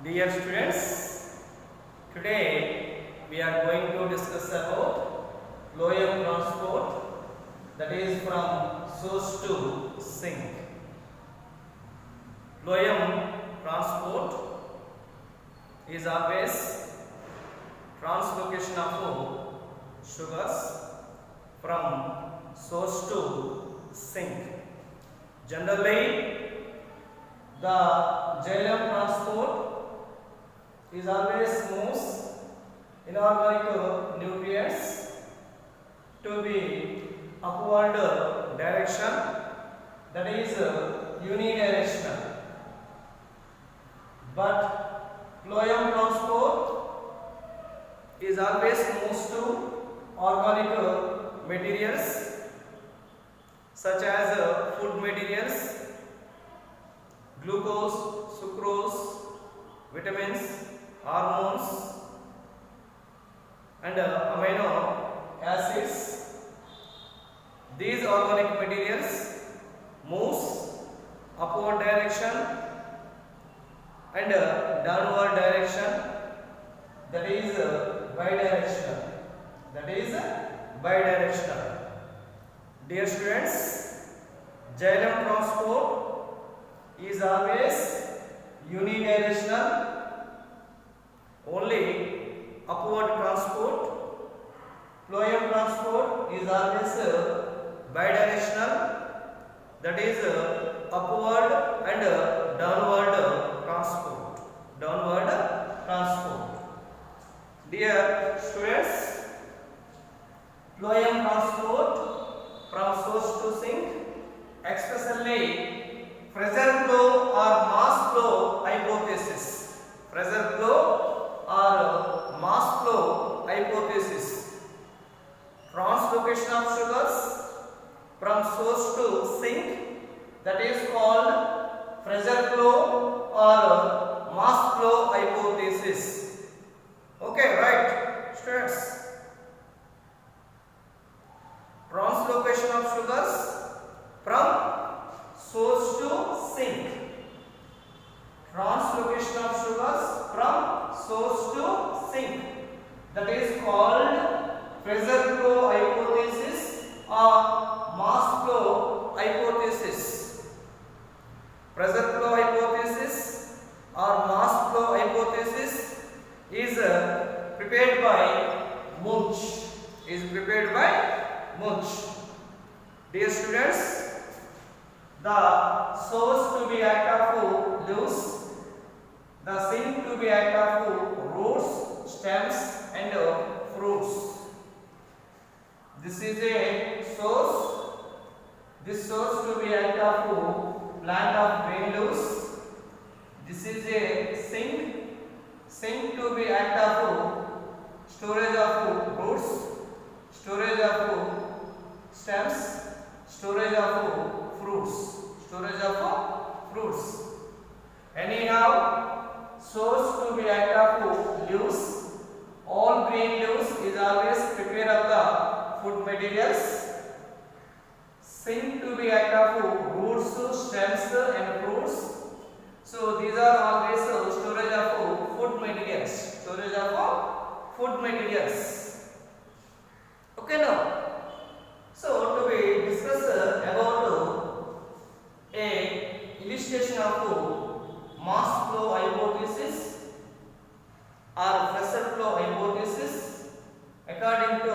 Dear students, today we are going to discuss about phloem transport, that is from source to sink. Phloem transport is always translocation of sugars from source to sink. Generally, the xylem transport is always moves inorganic nutrients to be upward direction, that is unidirectional. But phloem transport is always moves to organic materials such as food materials, glucose, sucrose, vitamins, hormones and amino acids. These organic materials moves upward direction and downward direction, that is bidirectional. Dear students, xylem transport is always unidirectional. Only upward transport. Phloem transport is always bidirectional, that is upward and downward transport. Dear students, phloem transport from source to sink, especially pressure flow or mass flow hypothesis. Pressure flow or mass flow hypothesis. Translocation of sugars from source to sink, that is called pressure flow or mass flow hypothesis. Okay, right, students? Translocation of sugars from source to sink. Translocation of sugars from source to sink, that is called pressure flow hypothesis or mass flow hypothesis. Pressure flow hypothesis or mass flow hypothesis is prepared by Munch. Dear students, the source to be act of leaves, the sink to be act of roots, stems and fruits. This is a source. This source to be act of plant of green leaves. This is a sink. Sink to be act of storage of roots, storage of stems, storage of fruits. Anyhow, source to be act of leaves. All green leaves is always prepared of the food materials. Sink to be act of roots, stems and fruits. So these are always storage of food materials. Okay now. So to be discuss about a illustration of mass flow hypothesis or pressure flow hypothesis according to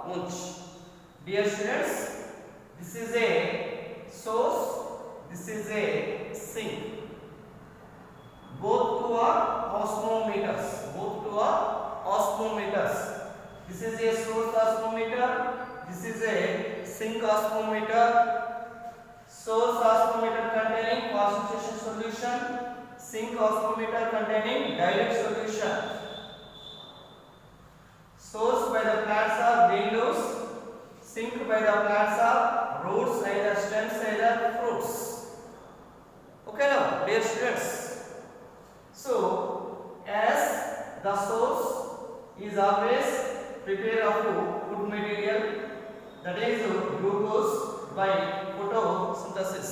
Munch. Dear students, this is a source, this is a sink. Both two are osmometers. This is a source osmometer, this is a sink osmometer. Source osmometer containing concentration solution, sink osmometer containing dilute solution. Source by the plants are green leaves, sink by the plants are roots, either stems, either fruits. Okay now, dear students. So, as the source is always prepared of food material, that is glucose by photosynthesis.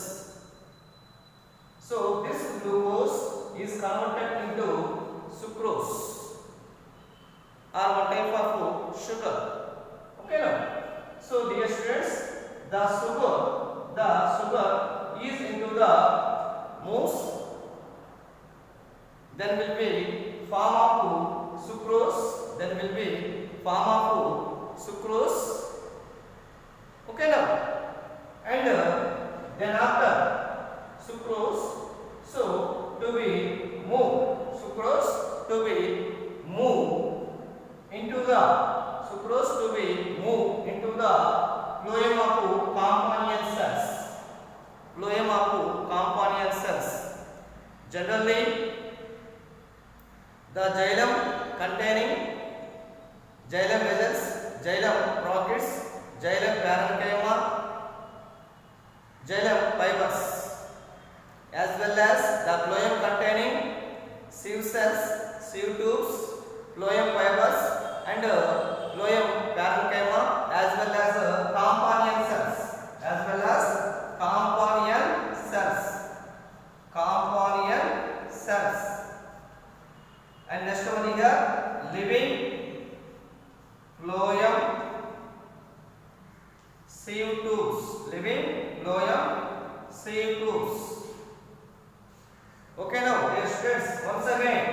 So this glucose is converted into sucrose or one type of sugar. Okay now. So dear students, the sugar is into the mousse, then will be form of sucrose, then will be form of sucrose. Okay now. And then after sucrose, so to be moved, sucrose to be moved into the sucrose to be moved into the phloem of companion cells. Phloem of companion cells. Generally, the xylem containing xylem vessels, xylem bronchs, xylem parenchyma, xylem fibers, as well as the phloem containing sieve cells, sieve tubes, phloem fibers, and phloem parenchyma, as well as companion cells, as well as companion cells, companion cells. And next one here, living phloem sieve tubes, living phloem sieve tubes. Okay now, dear students, once again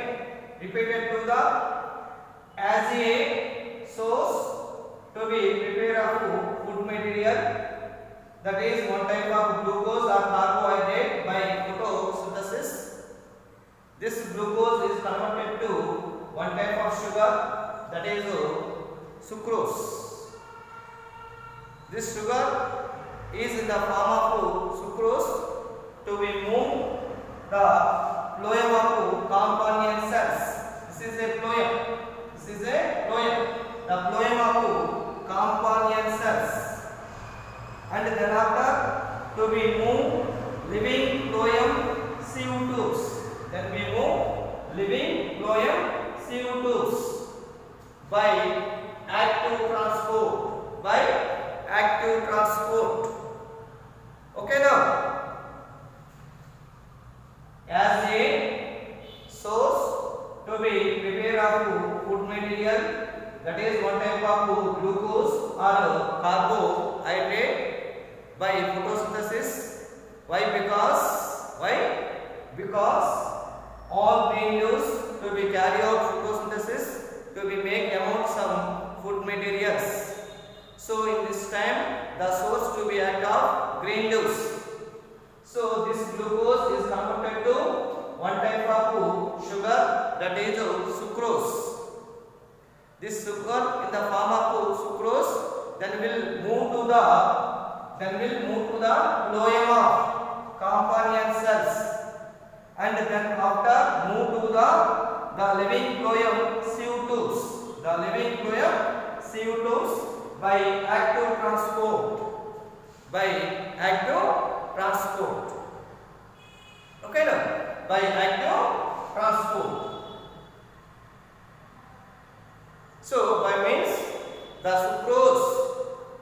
repeated to the as a source to be prepared of food material, that is one type of glucose or carbohydrate by photosynthesis. This glucose is converted to one type of sugar, that is sucrose. This sugar is in the form of sucrose to be moved the phloem of companion cells. This is a phloem. This is a phloem. The phloem of companion cells. And then after to be moved living phloem sieve tubes. Then we move living phloem sieve tubes by active transport. By active transport. Okay now. As a source to be prepared of food material, that is one type of glucose or carbohydrate by photosynthesis. Why? Because all being used to be carry out photosynthesis to be make amount some food materials. So in this time the source to be act of green leaves. So this glucose is converted to one type of sugar, that is sucrose. This sugar in the form of sucrose then will move to the phloem of companion cells, and then after move to the living phloem sieve tubes. The living phloem sieve tubes by active transport. By active transport. Okay now, by active transport. So by means the sucrose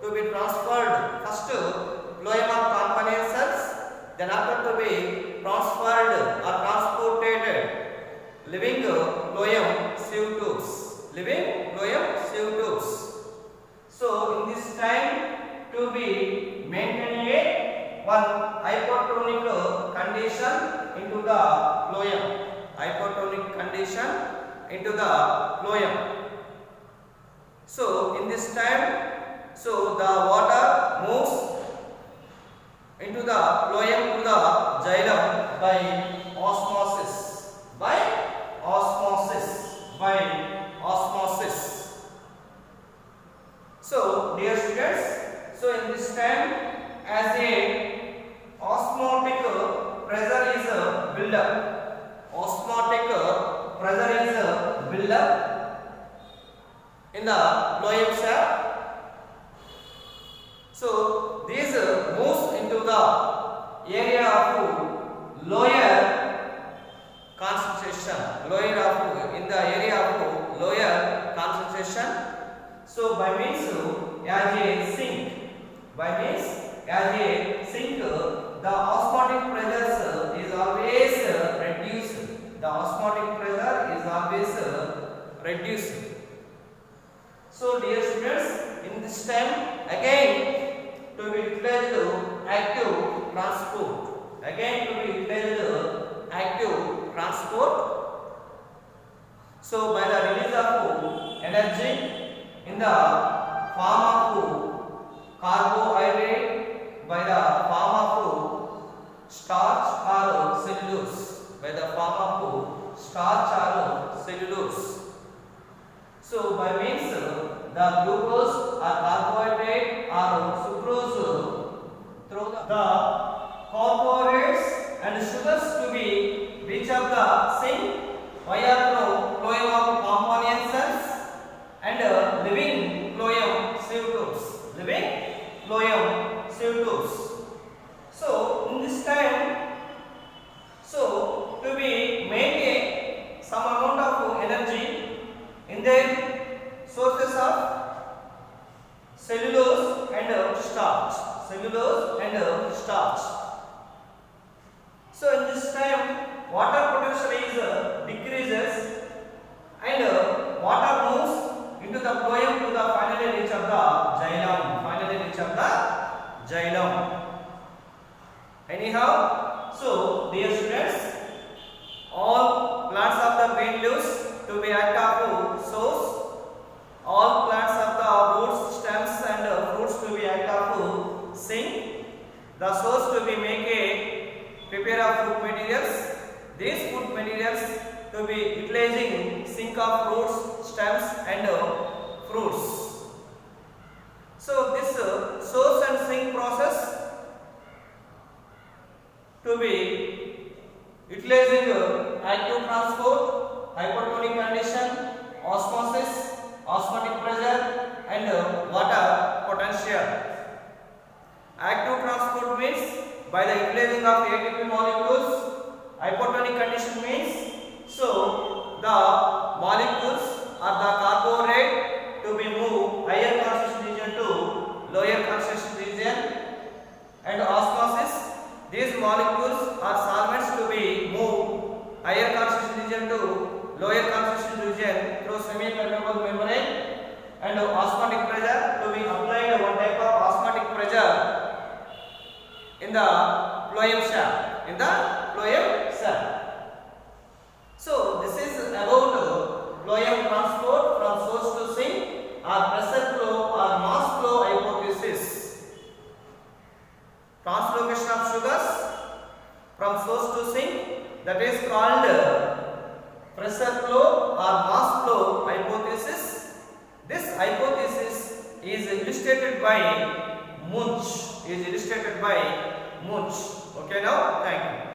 to be transferred first to phloem of companion cells, then after to be transferred or transported living phloem sieve tubes. Living phloem sieve tubes. So in this time to be maintain a one hypertonic condition into the phloem. Hypertonic condition into the phloem. So in this time, so the water moves into the phloem to the xylem by osmosis. By osmosis. By osmosis. So dear students, so in this time as a osmotic pressure is built up. Osmotic pressure is built up in the phloem sac. So this moves into the area of lower concentration. In the area of lower concentration. So by means as a sink. The osmotic pressure is always reduced. the osmotic pressure is always reduced. So dear students, in this time again to be utilized active transport. Again to be utilized active transport. So by the release of energy in the form of carbohydrate, by the form of starch or cellulose, by the form of starch or cellulose. So by means the glucose or carbohydrate or sucrose through the carbohydrates and sugars to be reach of the sink via through phloem of companion cells and living phloem sieve tubes. Living phloem sieve tubes. So in this time, so to be make some amount of energy in their sources of cellulose and starch. Cellulose and starch. So in this time, water potential is decreases and water moves into the phloem to the finally reach of the xylem. Finally reach of the xylem. Anyhow, so dear students, all plants of the green leaves to be act of source, all plants of the roots, stems and fruits to be act of sink, the source to be make a prepare of food materials, these food materials to be utilizing sink of roots, stems and fruits. So this source and sink process to be utilizing active transport, hypertonic condition, osmosis, osmotic pressure and water potential. Active transport means by the utilizing of ATP molecules, hypertonic condition means so the molecules or the carbohydrate to be moved higher concentration region to lower concentration region, and osmosis, these molecules or solvents to be moved higher concentration region to lower concentration region through semi-permeable membrane, and osmotic pressure to be applied one type of osmotic pressure in the phloem cell. In the phloem cell. So this is about phloem transport from source to sink or pressure flow or mass flow hypothesis. Translocation of sugars from source to sink, that is called pressure flow or mass flow hypothesis. This hypothesis is illustrated by Munch. Okay, now thank you.